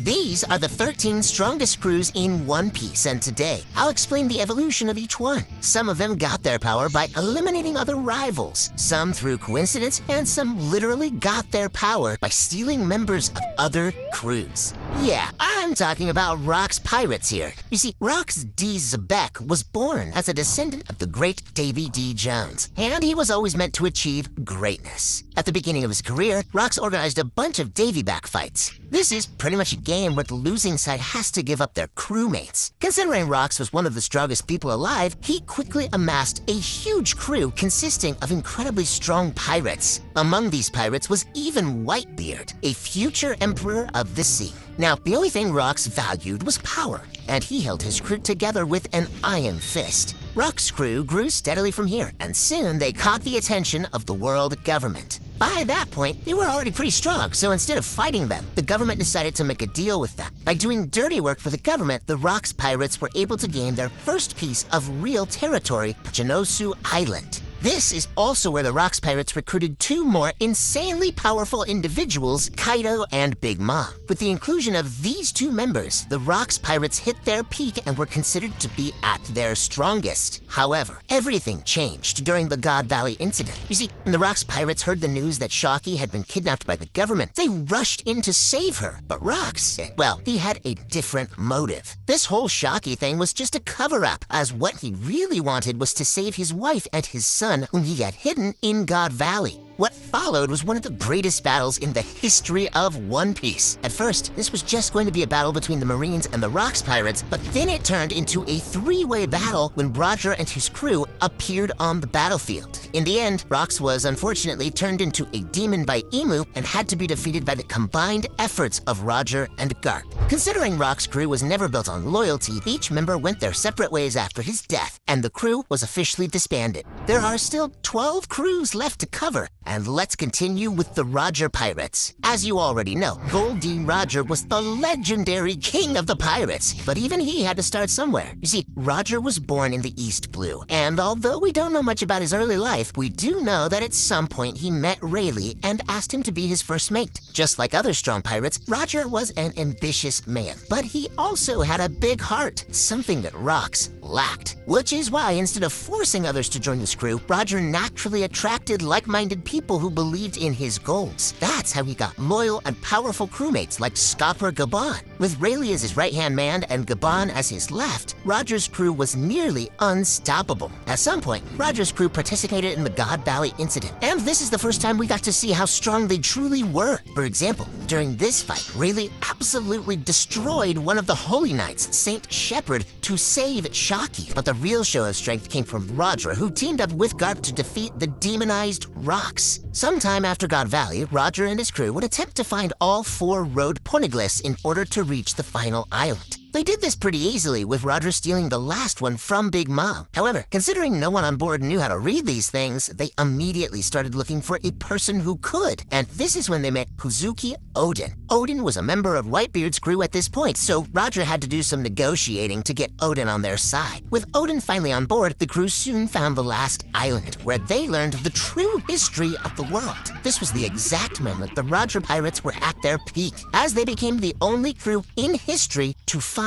These are the 13 strongest crews in One Piece, and today, I'll explain the evolution of each one. Some of them got their power by eliminating other rivals, some through coincidence, and some literally got their power by stealing members of other crews. Yeah, I'm talking about Rock's pirates here. You see, Rock's D. xebec was born as a descendant of the great Davy D. Jones, and he was always meant to achieve greatness. At the beginning of his career, Rock's organized a bunch of Davy-back fights. This is pretty much a game where the losing side has to give up their crewmates. Considering Rock's was one of the strongest people alive, he quickly amassed a huge crew consisting of incredibly strong pirates. Among these pirates was even Whitebeard, a future emperor of the sea. Now, the only thing Rock's valued was power, and he held his crew together with an iron fist. Rock's crew grew steadily from here, and soon they caught the attention of the world government. By that point, they were already pretty strong, so instead of fighting them, the government decided to make a deal with them. By doing dirty work for the government, the Rock's pirates were able to gain their first piece of real territory, Chinosu Island. This is also where the Rock's pirates recruited two more insanely powerful individuals, Kaido and Big Mom. With the inclusion of these two members, the Rock's pirates hit their peak and were considered to be at their strongest. However, everything changed during the God Valley incident. You see, when the Rock's pirates heard the news that Shocky had been kidnapped by the government, they rushed in to save her. But Rock's, well, he had a different motive. This whole Shocky thing was just a cover-up, as what he really wanted was to save his wife and his son, whom he had hidden in God Valley. What followed was one of the greatest battles in the history of One Piece. At first, this was just going to be a battle between the Marines and the Rock's pirates, but then it turned into a three-way battle when Roger and his crew appeared on the battlefield. In the end, Rock's was unfortunately turned into a demon by Emu and had to be defeated by the combined efforts of Roger and Garp. Considering Rock's crew was never built on loyalty, each member went their separate ways after his death, and the crew was officially disbanded. There are still 12 crews left to cover, and let's continue with the Roger Pirates. As you already know, Gold D. Roger was the legendary king of the pirates, but even he had to start somewhere. You see, Roger was born in the East Blue, and although we don't know much about his early life, we do know that at some point he met Rayleigh and asked him to be his first mate. Just like other strong pirates, Roger was an ambitious man, but he also had a big heart, something that Rock's lacked. Which is why, instead of forcing others to join his crew, Roger naturally attracted like-minded people who believed in his goals. That's how he got loyal and powerful crewmates like Scopper Gabon. With Rayleigh as his right-hand man and Gabon as his left, Roger's crew was nearly unstoppable. At some point, Roger's crew participated in the God Valley incident, and this is the first time we got to see how strong they truly were. For example, during this fight, Rayleigh absolutely destroyed one of the Holy Knights, Saint Shepherd, to save Shocky. But the real show of strength came from Roger, who teamed up with Garp to defeat the demonized Rocks. Sometime after God Valley, Roger and his crew would attempt to find all 4 road poneglyphs in order to reach the final island. They did this pretty easily, with Roger stealing the last one from Big Mom. However, considering no one on board knew how to read these things, they immediately started looking for a person who could. And this is when they met Kuzuki Odin. Odin was a member of Whitebeard's crew at this point, so Roger had to do some negotiating to get Odin on their side. With Odin finally on board, the crew soon found the last island, where they learned the true history of the world. This was the exact moment the Roger pirates were at their peak, as they became the only crew in history to find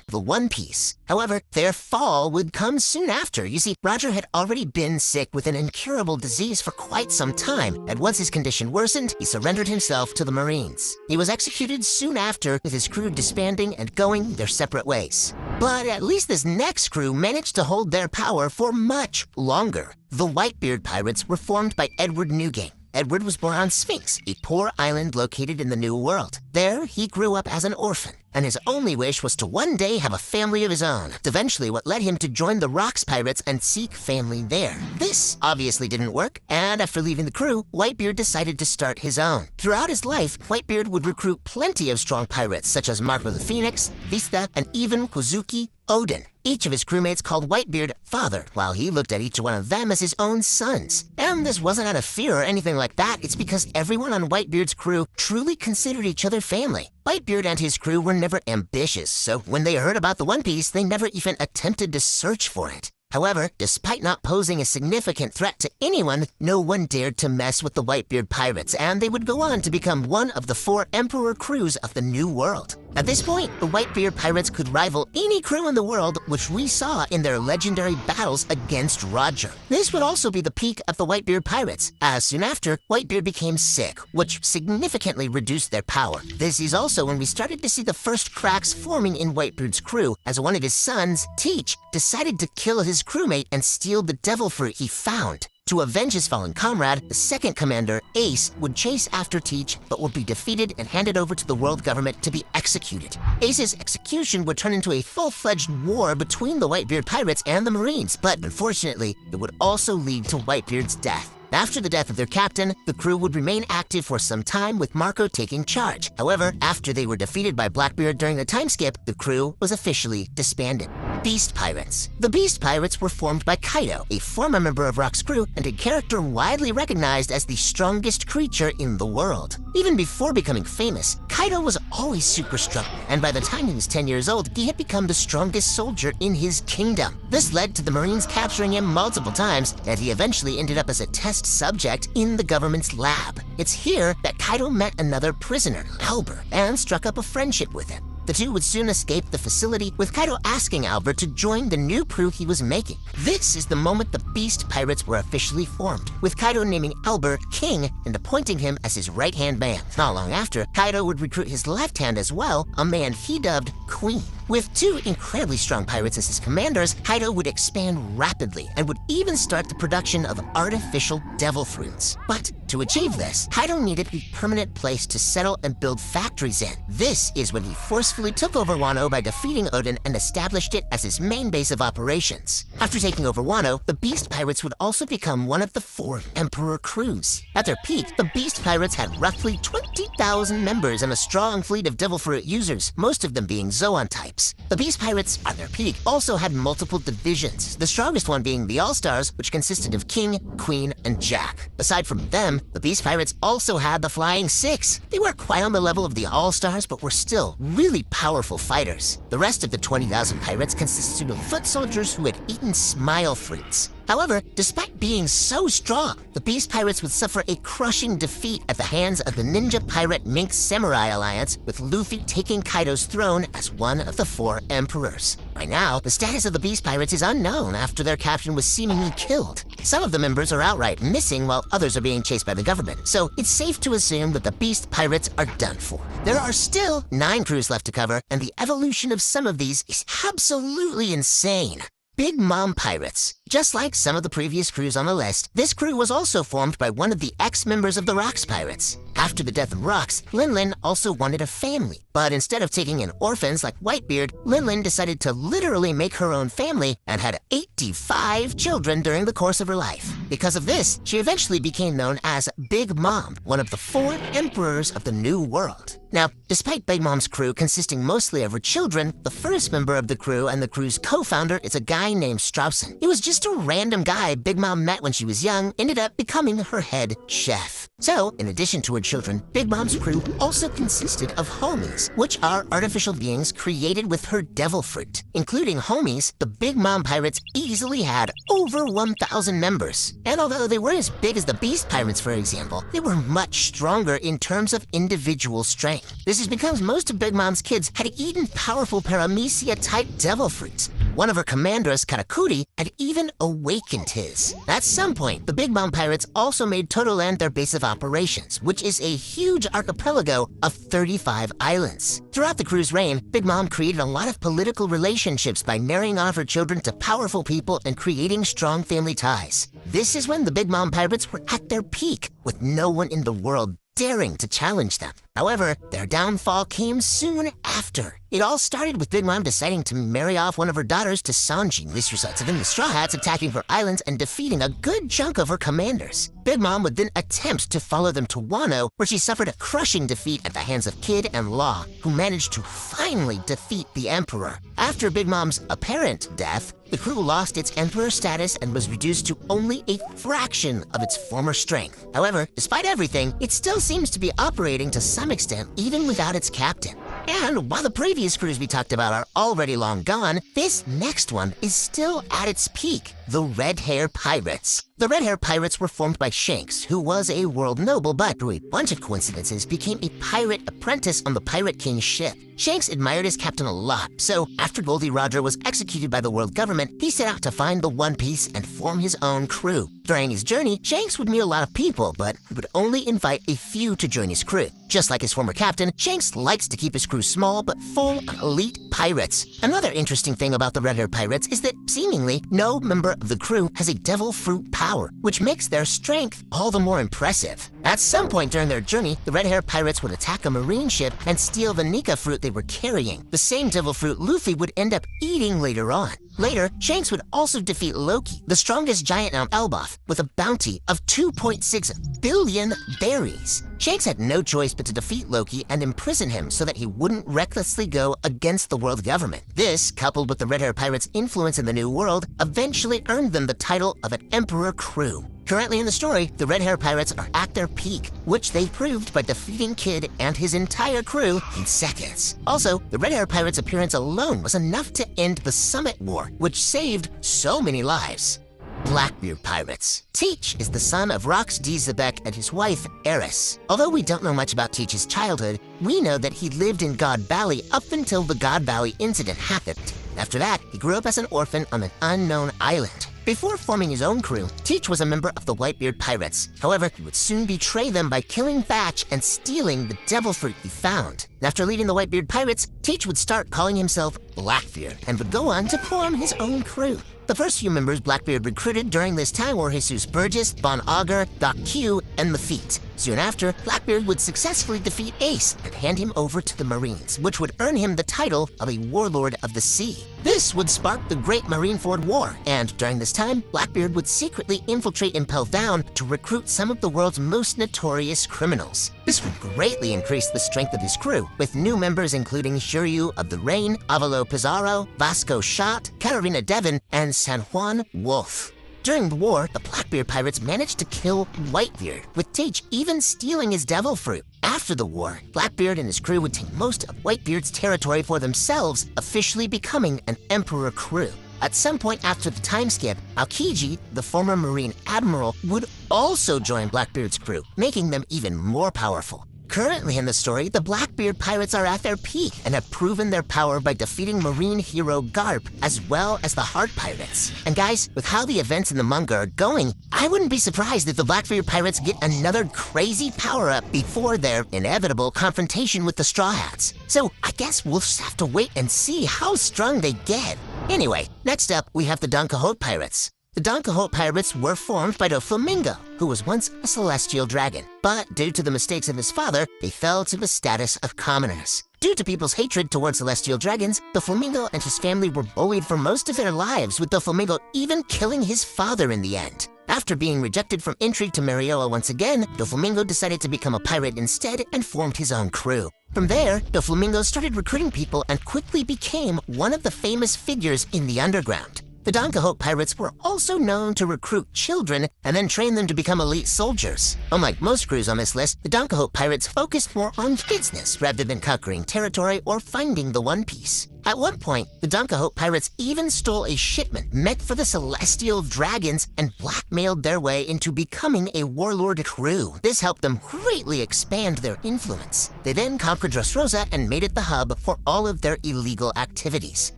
the One Piece. However, their fall would come soon after. You see, Roger had already been sick with an incurable disease for quite some time, and once his condition worsened, he surrendered himself to the Marines. He was executed soon after, with his crew disbanding and going their separate ways. But at least this next crew managed to hold their power for much longer. The Whitebeard pirates were formed by Edward Newgate. Edward was born on Sphinx, a poor island located in the New World. There, he grew up as an orphan, and his only wish was to one day have a family of his own. Eventually, what led him to join the Rock's pirates and seek family there. This obviously didn't work, and after leaving the crew, Whitebeard decided to start his own. Throughout his life, Whitebeard would recruit plenty of strong pirates, such as Marco the Phoenix, Vista, and even Kuzuki Odin. Each of his crewmates called Whitebeard father, while he looked at each one of them as his own sons. And this wasn't out of fear or anything like that, it's because everyone on Whitebeard's crew truly considered each other family. Whitebeard and his crew were never ambitious, so when they heard about the One Piece, they never even attempted to search for it. However, despite not posing a significant threat to anyone, no one dared to mess with the Whitebeard pirates, and they would go on to become one of the 4 emperor crews of the New World. At this point, the Whitebeard pirates could rival any crew in the world, which we saw in their legendary battles against Roger. This would also be the peak of the Whitebeard pirates, as soon after, Whitebeard became sick, which significantly reduced their power. This is also when we started to see the first cracks forming in Whitebeard's crew, as one of his sons, Teach, decided to kill his crewmate and steal the devil fruit he found. To avenge his fallen comrade, the second commander, Ace, would chase after Teach, but would be defeated and handed over to the world government to be executed. Ace's execution would turn into a full-fledged war between the Whitebeard pirates and the Marines, but unfortunately, it would also lead to Whitebeard's death. After the death of their captain, the crew would remain active for some time with Marco taking charge. However, after they were defeated by Blackbeard during the time skip, the crew was officially disbanded. Beast Pirates. The Beast Pirates were formed by Kaido, a former member of Rock's crew and a character widely recognized as the strongest creature in the world. Even before becoming famous, Kaido was always super strong, and by the time he was 10 years old, he had become the strongest soldier in his kingdom. This led to the Marines capturing him multiple times, and he eventually ended up as a test subject in the government's lab. It's here that Kaido met another prisoner, Albert, and struck up a friendship with him. The two would soon escape the facility, with Kaido asking Albert to join the new crew he was making. This is the moment the Beast Pirates were officially formed, with Kaido naming Albert King and appointing him as his right-hand man. Not long after, Kaido would recruit his left hand as well, a man he dubbed Queen. With 2 incredibly strong pirates as his commanders, Kaido would expand rapidly and would even start the production of artificial devil fruits. But to achieve this, Kaido needed a permanent place to settle and build factories in. This is when he forcefully took over Wano by defeating Odin and established it as his main base of operations. After taking over Wano, the Beast Pirates would also become one of the 4 Emperor crews. At their peak, the Beast Pirates had roughly 20,000 members and a strong fleet of devil fruit users, most of them being Zoan types. The Beast Pirates, on their peak, also had multiple divisions, the strongest one being the All-Stars, which consisted of King, Queen, and Jack. Aside from them, the Beast Pirates also had the Flying Six. They weren't quite on the level of the All-Stars, but were still really powerful fighters. The rest of the 20,000 pirates consisted of foot soldiers who had eaten smile fruits. However, despite being so strong, the Beast Pirates would suffer a crushing defeat at the hands of the Ninja Pirate Mink Samurai Alliance, with Luffy taking Kaido's throne as one of the 4 emperors. By now, the status of the Beast Pirates is unknown after their captain was seemingly killed. Some of the members are outright missing while others are being chased by the government, so it's safe to assume that the Beast Pirates are done for. There are still 9 crews left to cover, and the evolution of some of these is absolutely insane. Big Mom Pirates. Just like some of the previous crews on the list, this crew was also formed by one of the ex-members of the Rocks Pirates. After the death of Rocks, Lin also wanted a family. But instead of taking in orphans like Whitebeard, Lin decided to literally make her own family and had 85 children during the course of her life. Because of this, she eventually became known as Big Mom, one of the 4 emperors of the New World. Now, despite Big Mom's crew consisting mostly of her children, the first member of the crew and the crew's co-founder is a guy named Straussen. He was just a random guy Big Mom met when she was young, ended up becoming her head chef. So, in addition to her children, Big Mom's crew also consisted of homies, which are artificial beings created with her devil fruit. Including homies, the Big Mom Pirates easily had over 1,000 members. And although they weren't as big as the Beast Pirates, for example, they were much stronger in terms of individual strength. This is because most of Big Mom's kids had eaten powerful Paramecia-type devil fruits. One of her commanders, Katakuri, had even awakened his. At some point, the Big Mom Pirates also made Totoland their base of operations, which is a huge archipelago of 35 islands. Throughout the crew's reign, Big Mom created a lot of political relationships by marrying off her children to powerful people and creating strong family ties. This is when the Big Mom Pirates were at their peak, with no one in the world daring to challenge them. However, their downfall came soon after. It all started with Big Mom deciding to marry off one of her daughters to Sanji. This resulted in the Straw Hats attacking her islands and defeating a good chunk of her commanders. Big Mom would then attempt to follow them to Wano, where she suffered a crushing defeat at the hands of Kid and Law, who managed to finally defeat the Emperor. After Big Mom's apparent death, the crew lost its Emperor status and was reduced to only a fraction of its former strength. However, despite everything, it still seems to be operating to some extent even without its captain. And while the previous crews we talked about are already long gone, this next one is still at its peak, the Red Hair Pirates. The Red Hair Pirates were formed by Shanks, who was a world noble but through a bunch of coincidences became a pirate apprentice on the Pirate King's ship. Shanks admired his captain a lot, so after Goldie Roger was executed by the world government, he set out to find the One Piece and form his own crew. During his journey, Shanks would meet a lot of people, but he would only invite a few to join his crew. Just like his former captain, Shanks likes to keep his crew small but full of elite pirates. Another interesting thing about the Red Hair Pirates is that seemingly no member of the crew has a devil fruit power, which makes their strength all the more impressive. At some point during their journey, the Red Hair Pirates would attack a marine ship and steal the Nika fruit they were carrying, the same devil fruit Luffy would end up eating later on. Later, Shanks would also defeat Loki, the strongest giant on Elbaf, with a bounty of 2.6 billion berries. Shanks had no choice but to defeat Loki and imprison him so that he wouldn't recklessly go against the world government. This, coupled with the Red Hair Pirates' influence in the New World, eventually earned them the title of an Emperor Crew. Currently in the story, the Red Hair Pirates are at their peak, which they proved by defeating Kid and his entire crew in seconds. Also, the Red Hair Pirates' appearance alone was enough to end the Summit War, which saved so many lives. Blackbeard Pirates. Teach is the son of Rox D. Xebec and his wife, Eris. Although we don't know much about Teach's childhood, we know that he lived in God Valley up until the God Valley incident happened. After that, he grew up as an orphan on an unknown island. Before forming his own crew, Teach was a member of the Whitebeard Pirates. However, he would soon betray them by killing Thatch and stealing the devil fruit he found. After leading the Whitebeard Pirates, Teach would start calling himself Blackbeard and would go on to form his own crew. The first few members Blackbeard recruited during this time were Jesus Burgess, Von Augur, Doc Q, and Lafitte. Soon after, Blackbeard would successfully defeat Ace and hand him over to the Marines, which would earn him the title of a Warlord of the Sea. This would spark the Great Marineford War, and during this time, Blackbeard would secretly infiltrate Impel Down to recruit some of the world's most notorious criminals. This would greatly increase the strength of his crew, with new members including Shiryu of the Rain, Avalo Pizarro, Vasco Shot, Carolina Devon, and San Juan Wolf. During the war, the Blackbeard Pirates managed to kill Whitebeard, with Teach even stealing his devil fruit. After the war, Blackbeard and his crew would take most of Whitebeard's territory for themselves, officially becoming an Emperor Crew. At some point after the time skip, Aokiji, the former Marine Admiral, would also join Blackbeard's crew, making them even more powerful. Currently in the story, the Blackbeard Pirates are at their peak and have proven their power by defeating Marine hero Garp as well as the Heart Pirates. And guys, with how the events in the manga are going, I wouldn't be surprised if the Blackbeard Pirates get another crazy power-up before their inevitable confrontation with the Straw Hats. So I guess we'll just have to wait and see how strong they get. Anyway, next up we have the Don Quixote Pirates. The Don Quixote Pirates were formed by Doflamingo, who was once a celestial dragon. But due to the mistakes of his father, they fell to the status of commoners. Due to people's hatred towards celestial dragons, Doflamingo and his family were bullied for most of their lives, with Doflamingo even killing his father in the end. After being rejected from intrigue to Marioa once again, Doflamingo decided to become a pirate instead and formed his own crew. From there, Doflamingo started recruiting people and quickly became one of the famous figures in the underground. The Don Quixote Pirates were also known to recruit children and then train them to become elite soldiers. Unlike most crews on this list, the Don Quixote Pirates focused more on business rather than conquering territory or finding the One Piece. At one point, the Don Quixote Pirates even stole a shipment meant for the celestial dragons and blackmailed their way into becoming a warlord crew. This helped them greatly expand their influence. They then conquered Dressrosa and made it the hub for all of their illegal activities.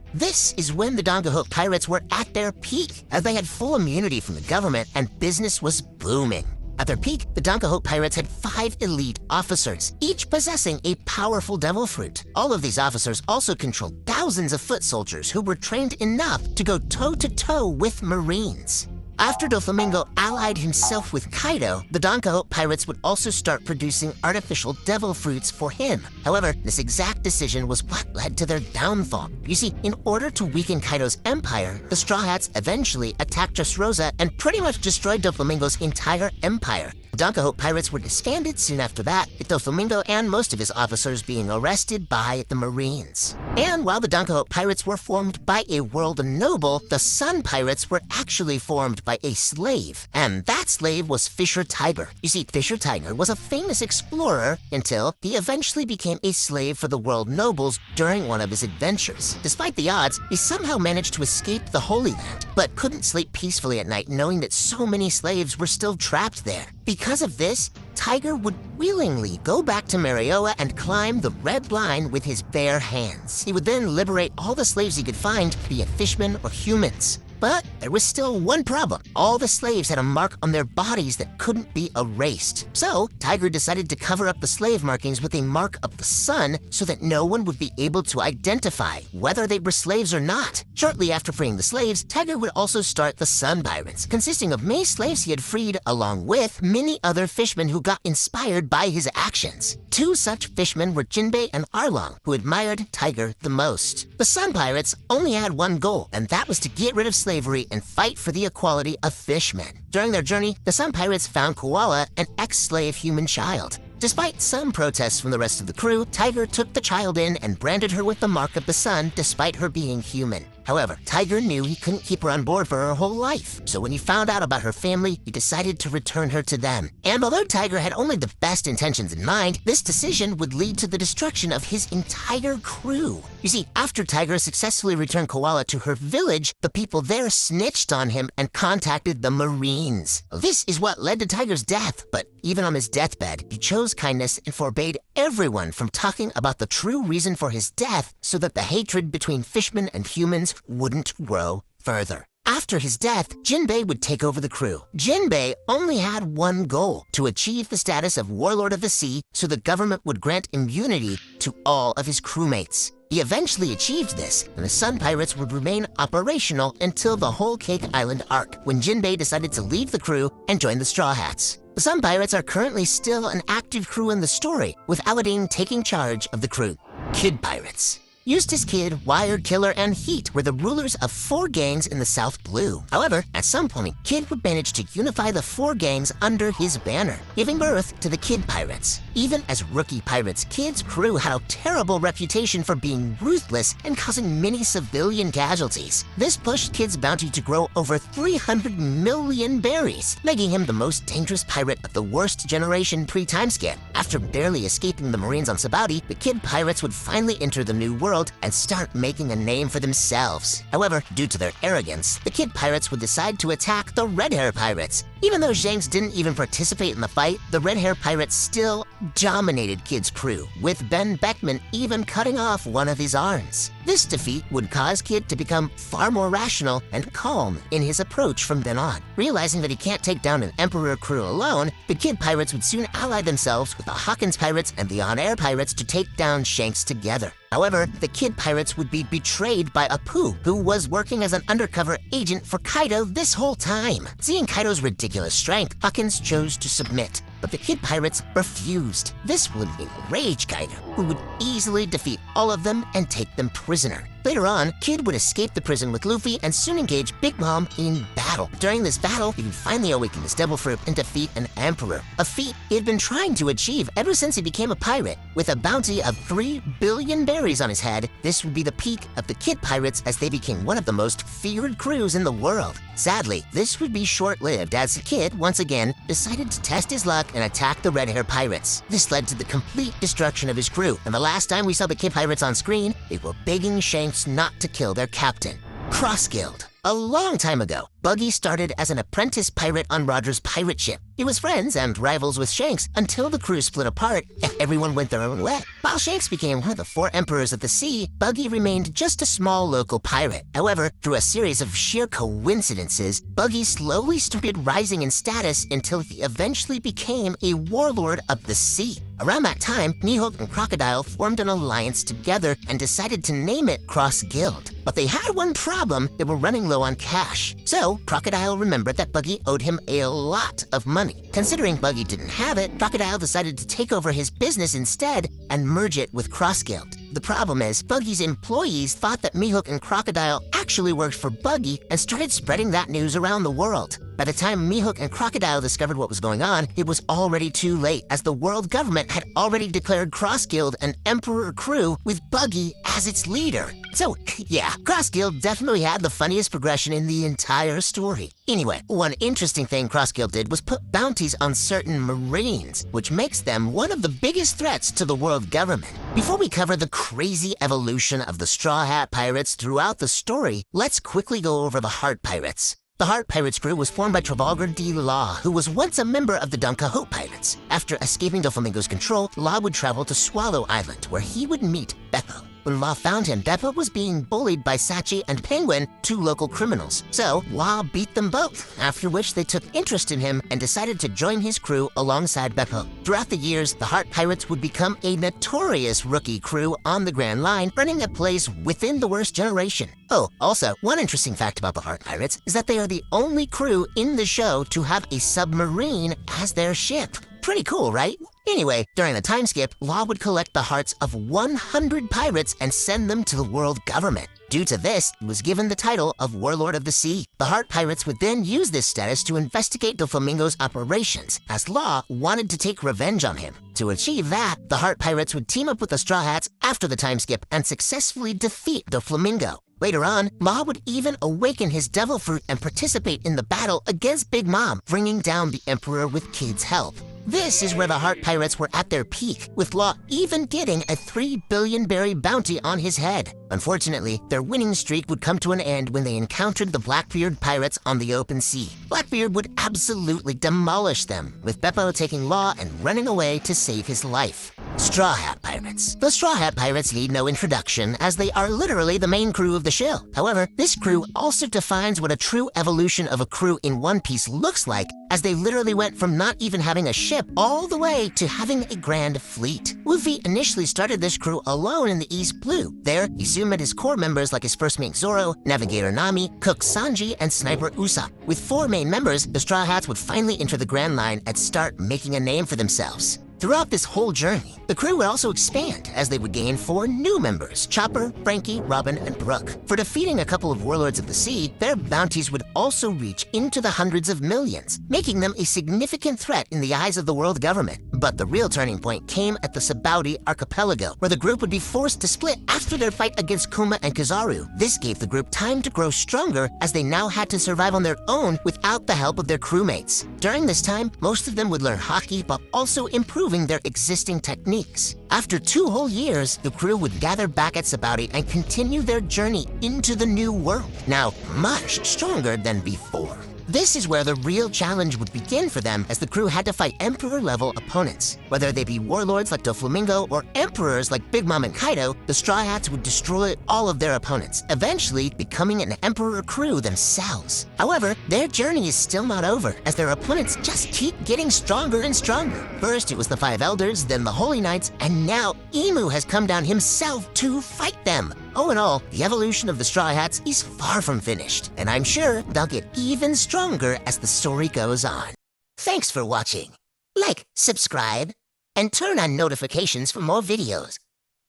This is when the Don Quixote Pirates were at their peak, as they had full immunity from the government and business was booming. At their peak, the Don Quixote Pirates had 5 elite officers, each possessing a powerful devil fruit. All of these officers also controlled thousands of foot soldiers who were trained enough to go toe-to-toe with Marines. After Doflamingo allied himself with Kaido, the Don Quixote Pirates would also start producing artificial devil fruits for him. However, this exact decision was what led to their downfall. You see, in order to weaken Kaido's empire, the Straw Hats eventually attacked Dressrosa and pretty much destroyed Doflamingo's entire empire. Doncahote pirates were disbanded soon after that, with Doflamingo and most of his officers being arrested by the Marines. And while the Doncahote pirates were formed by a world noble, the Sun pirates were actually formed by a slave, and that slave was Fisher Tiger. You see, Fisher Tiger was a famous explorer until he eventually became a slave for the world nobles during one of his adventures. Despite the odds, he somehow managed to escape the Holy Land, but couldn't sleep peacefully at night knowing that so many slaves were still trapped there. Because of this, Tiger would willingly go back to Marioa and climb the Red Line with his bare hands. He would then liberate all the slaves he could find, be it fishmen or humans. But there was still one problem. All the slaves had a mark on their bodies that couldn't be erased. So, Tiger decided to cover up the slave markings with a mark of the sun so that no one would be able to identify whether they were slaves or not. Shortly after freeing the slaves, Tiger would also start the Sun Pirates, consisting of many slaves he had freed along with many other fishmen who got inspired by his actions. Two such fishmen were Jinbei and Arlong, who admired Tiger the most. The Sun Pirates only had one goal, and that was to get rid of slavery and fight for the equality of fishmen. During their journey, the Sun Pirates found Koala, an ex-slave human child. Despite some protests from the rest of the crew, Tiger took the child in and branded her with the mark of the sun despite her being human. However, Tiger knew he couldn't keep her on board for her whole life, so when he found out about her family, he decided to return her to them. And although Tiger had only the best intentions in mind, this decision would lead to the destruction of his entire crew. You see, after Tiger successfully returned Koala to her village, the people there snitched on him and contacted the Marines. This is what led to Tiger's death, but even on his deathbed, he chose kindness and forbade everyone from talking about the true reason for his death so that the hatred between fishmen and humans wouldn't grow further. After his death, Jinbei would take over the crew. Jinbei only had one goal: to achieve the status of Warlord of the Sea so the government would grant immunity to all of his crewmates. He eventually achieved this, and the Sun Pirates would remain operational until the Whole Cake Island arc, when Jinbei decided to leave the crew and join the Straw Hats. The Sun Pirates are currently still an active crew in the story, with Aladdin taking charge of the crew. Kid Pirates. Eustace Kid, Wired Killer, and Heat were the rulers of 4 gangs in the South Blue. However, at some point, Kid would manage to unify the 4 gangs under his banner, giving birth to the Kid Pirates. Even as rookie pirates, Kid's crew had a terrible reputation for being ruthless and causing many civilian casualties. This pushed Kid's bounty to grow over 300 million berries, making him the most dangerous pirate of the worst generation pre-timescan. After barely escaping the Marines on Sabaody, the Kid Pirates would finally enter the New World and start making a name for themselves. However, due to their arrogance, the Kid Pirates would decide to attack the Red Hair Pirates. Even though Shanks didn't even participate in the fight, the Red Hair Pirates still dominated Kid's crew, with Ben Beckman even cutting off one of his arms. This defeat would cause Kid to become far more rational and calm in his approach from then on. Realizing that he can't take down an Emperor crew alone, the Kid Pirates would soon ally themselves with the Hawkins Pirates and the On-Air Pirates to take down Shanks together. However, the Kid Pirates would be betrayed by Apu, who was working as an undercover agent for Kaido this whole time. Seeing Kaido's ridiculous strength, Hawkins chose to submit, but the Kid Pirates refused. This would enrage Kaido, who would easily defeat all of them and take them prisoner. Later on, Kid would escape the prison with Luffy and soon engage Big Mom in battle. During this battle, he would finally awaken his Devil Fruit and defeat an Emperor, a feat he had been trying to achieve ever since he became a pirate. With a bounty of 3 billion berries on his head, this would be the peak of the Kid Pirates as they became one of the most feared crews in the world. Sadly, this would be short-lived as Kid, once again, decided to test his luck and attack the Red Hair Pirates. This led to the complete destruction of his crew, and the last time we saw the Kid Pirates on screen, they were begging Shanks not to kill their captain. Cross Guild. A long time ago, Buggy started as an apprentice pirate on Roger's pirate ship. He was friends and rivals with Shanks until the crew split apart and everyone went their own way. While Shanks became one of the 4 emperors of the sea, Buggy remained just a small local pirate. However, through a series of sheer coincidences, Buggy slowly started rising in status until he eventually became a warlord of the sea. Around that time, Mihawk and Crocodile formed an alliance together and decided to name it Cross Guild. But they had one problem: they were running low on cash. So, Crocodile remembered that Buggy owed him a lot of money. Considering Buggy didn't have it, Crocodile decided to take over his business instead and merge it with Cross Guild. The problem is, Buggy's employees thought that Mihawk and Crocodile actually worked for Buggy and started spreading that news around the world. By the time Mihawk and Crocodile discovered what was going on, it was already too late, as the world government had already declared Cross-Guild an Emperor crew with Buggy as its leader. So, yeah, Cross-Guild definitely had the funniest progression in the entire story. Anyway, one interesting thing Cross-Guild did was put bounties on certain Marines, which makes them one of the biggest threats to the world government. Before we cover the crazy evolution of the Straw Hat Pirates throughout the story, let's quickly go over the Heart Pirates. The Heart Pirates crew was formed by Trafalgar D. Law, who was once a member of the Don Quixote Pirates. After escaping Doflamingo's control, Law would travel to Swallow Island, where he would meet Beppo. When Law found him, Beppo was being bullied by Sachi and Penguin, two local criminals. So, Law beat them both, after which they took interest in him and decided to join his crew alongside Beppo. Throughout the years, the Heart Pirates would become a notorious rookie crew on the Grand Line, running a place within the worst generation. Oh, also, one interesting fact about the Heart Pirates is that they are the only crew in the show to have a submarine as their ship. Pretty cool, right? Anyway, during the time skip, Law would collect the hearts of 100 pirates and send them to the world government. Due to this, he was given the title of Warlord of the Sea. The Heart Pirates would then use this status to investigate Doflamingo's operations, as Law wanted to take revenge on him. To achieve that, the Heart Pirates would team up with the Straw Hats after the time skip and successfully defeat Doflamingo. Later on, Law would even awaken his devil fruit and participate in the battle against Big Mom, bringing down the Emperor with Kid's help. This is where the Heart Pirates were at their peak, with Law even getting a 3 billion berry bounty on his head. Unfortunately, their winning streak would come to an end when they encountered the Blackbeard pirates on the open sea. Blackbeard would absolutely demolish them, with Beppo taking Law and running away to save his life. Straw Hat Pirates. The Straw Hat Pirates need no introduction, as they are literally the main crew of the show. However, this crew also defines what a true evolution of a crew in One Piece looks like, as they literally went from not even having a ship all the way to having a grand fleet. Luffy initially started this crew alone in the East Blue. There, he soon met his core members like his first mate Zoro, Navigator Nami, Cook Sanji, and Sniper Usopp. With 4 main members, the Straw Hats would finally enter the Grand Line and start making a name for themselves. Throughout this whole journey, the crew would also expand as they would gain 4 new members, Chopper, Frankie, Robin, and Brooke. For defeating a couple of Warlords of the Sea, their bounties would also reach into the hundreds of millions, making them a significant threat in the eyes of the world government. But the real turning point came at the Sabaudi Archipelago, where the group would be forced to split after their fight against Kuma and Kizaru. This gave the group time to grow stronger, as they now had to survive on their own without the help of their crewmates. During this time, most of them would learn Haki, but also improving their existing techniques. After 2 whole years, the crew would gather back at Sabaudi and continue their journey into the new world, now much stronger than before. This is where the real challenge would begin for them, as the crew had to fight Emperor-level opponents. Whether they be warlords like Doflamingo or emperors like Big Mom and Kaido, the Straw Hats would destroy all of their opponents, eventually becoming an Emperor crew themselves. However, their journey is still not over, as their opponents just keep getting stronger and stronger. First it was the 5 Elders, then the Holy Knights, and now Imu has come down himself to fight them. All in all, the evolution of the Straw Hats is far from finished, and I'm sure they'll get even stronger as the story goes on. Thanks for watching. Like, subscribe, and turn on notifications for more videos.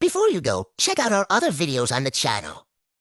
Before you go, check out our other videos on the channel.